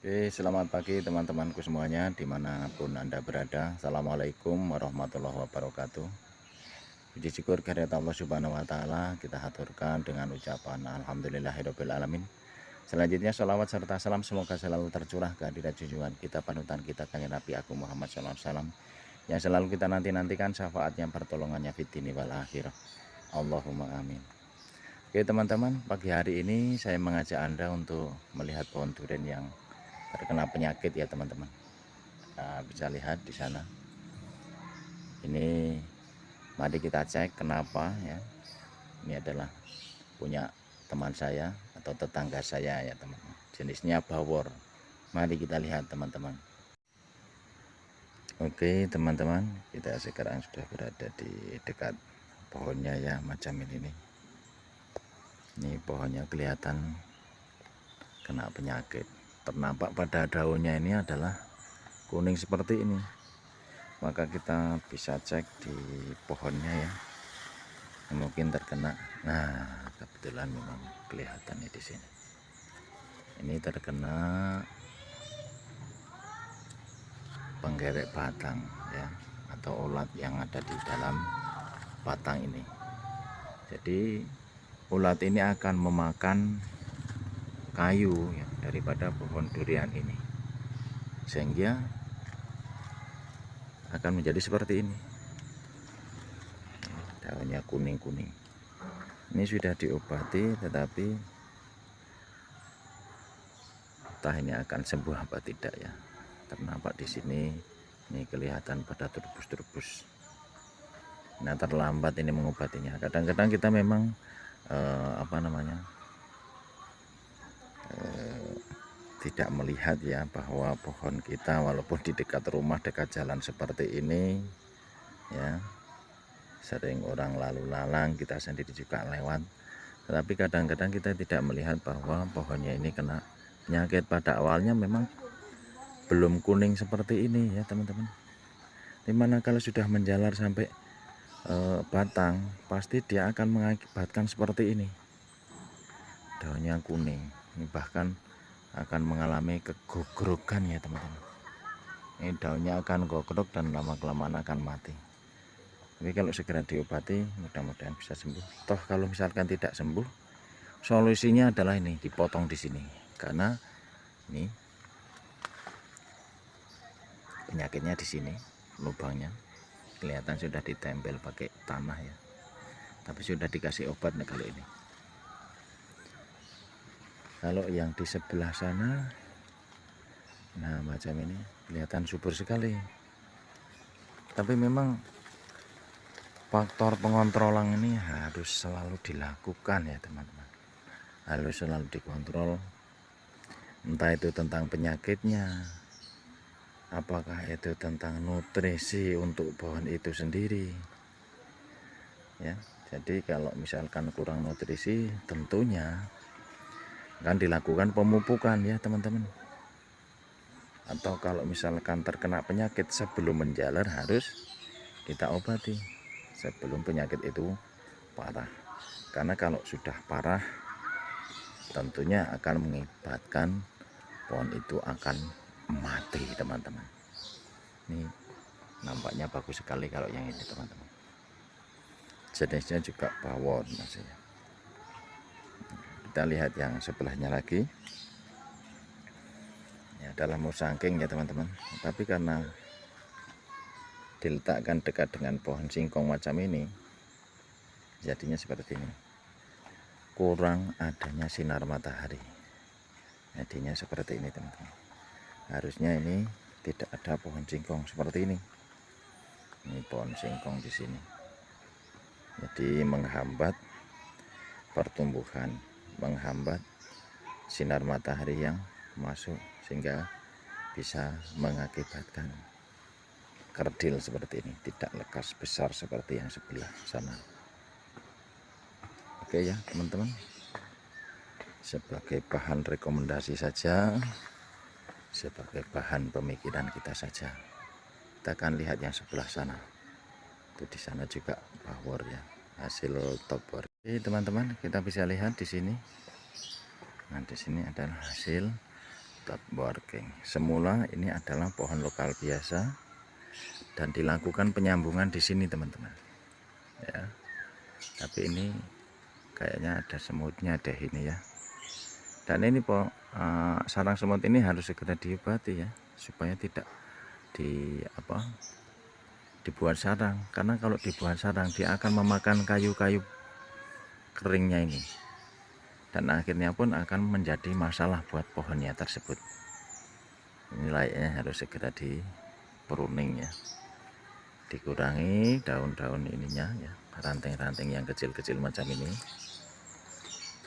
Oke, selamat pagi teman-temanku semuanya dimanapun Anda berada. Assalamualaikum warahmatullahi wabarakatuh. Puji syukur kehadirat Allah Subhanahu wa Ta'ala, kita haturkan dengan ucapan Alhamdulillahirabbil alamin. Selanjutnya sholawat serta salam semoga selalu tercurah kehadirat junjungan kita, panutan kita, kanjeng Nabi Agung Muhammad SAW, yang selalu kita nantikan syafaatnya, pertolongannya fitini wal akhirah. Allahumma amin. Oke teman-teman, pagi hari ini saya mengajak Anda untuk melihat pohon durian yang terkena penyakit ya teman-teman. Nah, bisa lihat di sana. Ini mari kita cek kenapa ya. Ini adalah punya teman saya atau tetangga saya ya teman-teman. Jenisnya bawor. Mari kita lihat teman-teman. Oke teman-teman, kita sekarang sudah berada di dekat pohonnya ya, macam ini nih. Ini pohonnya kelihatan kena penyakit. Ternampak pada daunnya ini adalah kuning seperti ini. Maka kita bisa cek di pohonnya ya, mungkin terkena. Nah, kebetulan memang kelihatan di sini. Ini terkena penggerek batang ya, atau ulat yang ada di dalam batang ini. Jadi ulat ini akan memakan kayu ya, daripada pohon durian ini, sehingga akan menjadi seperti ini. Daunnya kuning-kuning. Ini sudah diobati, tetapi entah ini akan sembuh apa tidak ya. Ternampak di sini, ini kelihatan pada turbus-turbus. Nah, terlambat ini mengobatinya. Kadang-kadang kita memang tidak melihat ya, bahwa pohon kita walaupun di dekat rumah, dekat jalan seperti ini ya, sering orang lalu lalang, kita sendiri juga lewat, tetapi kadang-kadang kita tidak melihat bahwa pohonnya ini kena penyakit. Pada awalnya memang belum kuning seperti ini ya teman-teman. Dimana kalau sudah menjalar sampai batang, pasti dia akan mengakibatkan seperti ini, daunnya kuning. Ini bahkan akan mengalami kegogrokan ya teman-teman. Ini daunnya akan gogrok dan lama-kelamaan akan mati. Tapi kalau segera diobati, mudah-mudahan bisa sembuh. Toh kalau misalkan tidak sembuh, solusinya adalah ini, dipotong di sini. Karena ini penyakitnya di sini, lubangnya kelihatan sudah ditempel pakai tanah ya. Tapi sudah dikasih obat nih kalau ini. Kalau yang di sebelah sana, nah macam ini kelihatan subur sekali. Tapi memang faktor pengontrolan ini harus selalu dilakukan ya teman-teman. Harus selalu dikontrol. Entah itu tentang penyakitnya, apakah itu tentang nutrisi untuk pohon itu sendiri. Ya, jadi kalau misalkan kurang nutrisi, tentunya akan dilakukan pemupukan ya teman-teman. Atau kalau misalkan terkena penyakit, sebelum menjalar harus kita obati sebelum penyakit itu parah. Karena kalau sudah parah, tentunya akan mengakibatkan pohon itu akan mati teman-teman. Ini nampaknya bagus sekali kalau yang ini teman-teman. Jenisnya juga bawor maksudnya. Kita lihat yang sebelahnya lagi. Ya, adalah musangking ya teman-teman. Tapi karena diletakkan dekat dengan pohon singkong macam ini, jadinya seperti ini. Kurang adanya sinar matahari. Jadinya seperti ini teman-teman. Harusnya ini tidak ada pohon singkong seperti ini. Ini pohon singkong di sini. Jadi menghambat pertumbuhan, menghambat sinar matahari yang masuk, sehingga bisa mengakibatkan kerdil seperti ini, tidak lekas besar seperti yang sebelah sana. Oke ya teman-teman, sebagai bahan rekomendasi saja, sebagai bahan pemikiran kita saja. Kita akan lihat yang sebelah sana. Itu di sana juga bawor ya, hasil topor. Oke teman-teman, kita bisa lihat di sini. Nah di sini adalah hasil working. Semula ini adalah pohon lokal biasa dan dilakukan penyambungan di sini teman-teman ya, tapi ini kayaknya ada semutnya deh ini ya. Dan ini sarang semut ini harus segera diobati ya, supaya tidak dibuat sarang, karena kalau dibuat sarang dia akan memakan kayu-kayu keringnya ini, dan akhirnya pun akan menjadi masalah buat pohonnya tersebut. Ini layaknya harus segera di pruning ya, dikurangi daun-daun ininya ya, ranting-ranting yang kecil-kecil macam ini,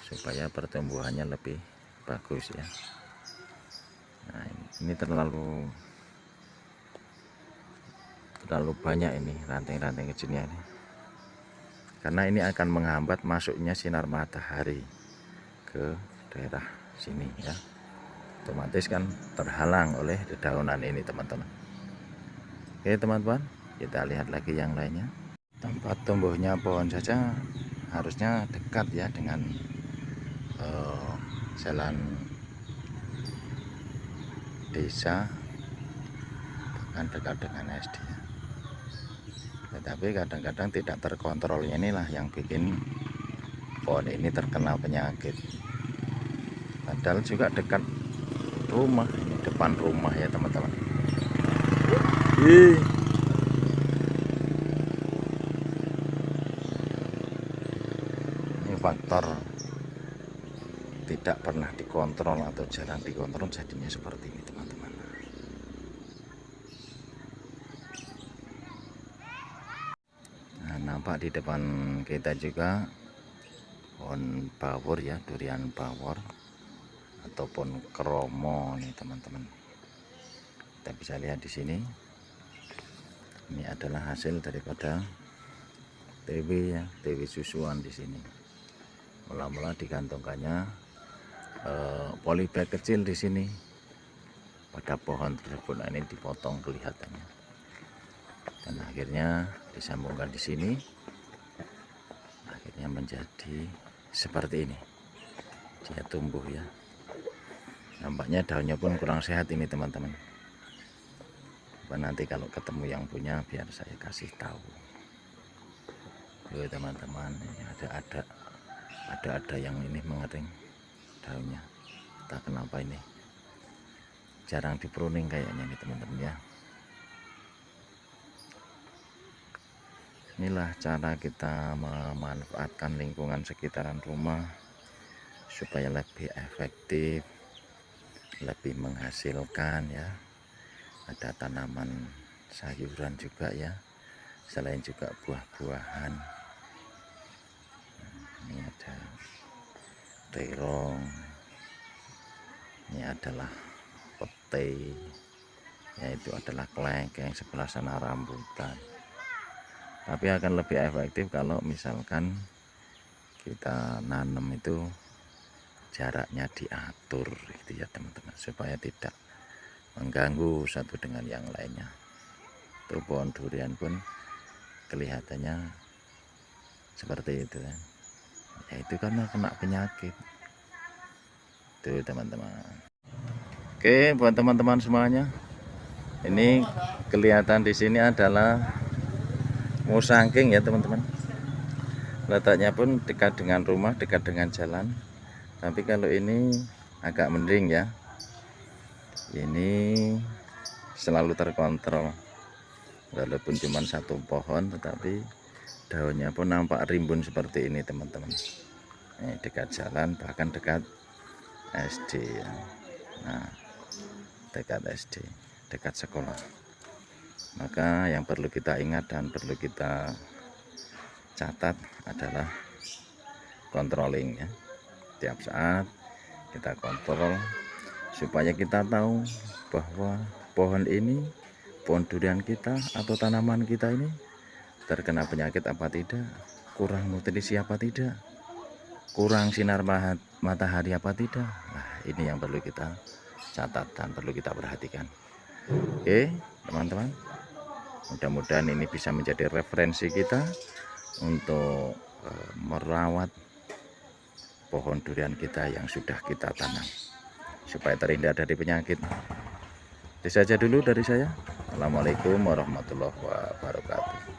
supaya pertumbuhannya lebih bagus ya. Nah, ini terlalu banyak ini ranting-ranting kecilnya ini, karena ini akan menghambat masuknya sinar matahari ke daerah sini ya, otomatis kan terhalang oleh dedaunan ini teman-teman. Oke teman-teman, kita lihat lagi yang lainnya. Tempat tumbuhnya pohon saja harusnya dekat ya dengan jalan desa, bahkan dekat dengan SD ya. Tetapi kadang-kadang tidak terkontrolnya, inilah yang bikin pohon ini terkena penyakit. Padahal juga dekat rumah, ini depan rumah ya teman-teman. Ini faktor tidak pernah dikontrol atau jarang dikontrol, jadinya seperti ini teman-teman. Nah, nampak di depan kita juga pohon bawor ya, durian bawor ataupun kromo nih teman-teman. Kita bisa lihat di sini, ini adalah hasil daripada TW ya, TW susuan di sini. Mula-mula digantungkannya polybag kecil di sini pada pohon tersebut. Nah, ini dipotong kelihatannya, dan akhirnya disambungkan di sini, akhirnya menjadi seperti ini. Dia tumbuh ya, nampaknya daunnya pun kurang sehat ini teman-teman. Nanti kalau ketemu yang punya biar saya kasih tahu. Tuh teman-teman, ini ada yang ini mengering daunnya, entah kenapa ini jarang di pruning kayaknya nih teman-teman ya. Inilah cara kita memanfaatkan lingkungan sekitaran rumah supaya lebih efektif, lebih menghasilkan ya. Ada tanaman sayuran juga ya, selain juga buah-buahan. Ini ada terong, ini adalah pete, yaitu adalah kelengkeng, sebelah sana rambutan. Tapi akan lebih efektif kalau misalkan kita nanam itu jaraknya diatur gitu ya teman-teman, supaya tidak mengganggu satu dengan yang lainnya. Tuh pohon durian pun kelihatannya seperti itu kan, yaitu karena kena penyakit. Tuh teman-teman. Oke, buat teman-teman semuanya, ini kelihatan di sini adalah musangking ya teman-teman. Letaknya pun dekat dengan rumah, dekat dengan jalan. Tapi kalau ini agak mending ya, ini selalu terkontrol, walaupun cuma satu pohon tetapi daunnya pun nampak rimbun seperti ini teman-teman. Ini dekat jalan, bahkan dekat SD ya. Nah, dekat SD, dekat sekolah. Maka yang perlu kita ingat dan perlu kita catat adalah controlling ya. Tiap saat kita kontrol supaya kita tahu bahwa pohon ini, pohon durian kita atau tanaman kita ini terkena penyakit apa tidak, kurang nutrisi apa tidak, kurang sinar matahari apa tidak. Nah, ini yang perlu kita catat dan perlu kita perhatikan. Oke teman-teman, mudah-mudahan ini bisa menjadi referensi kita untuk merawat pohon durian kita yang sudah kita tanam. supaya terhindar dari penyakit. Itu saja dulu dari saya. Assalamualaikum warahmatullahi wabarakatuh.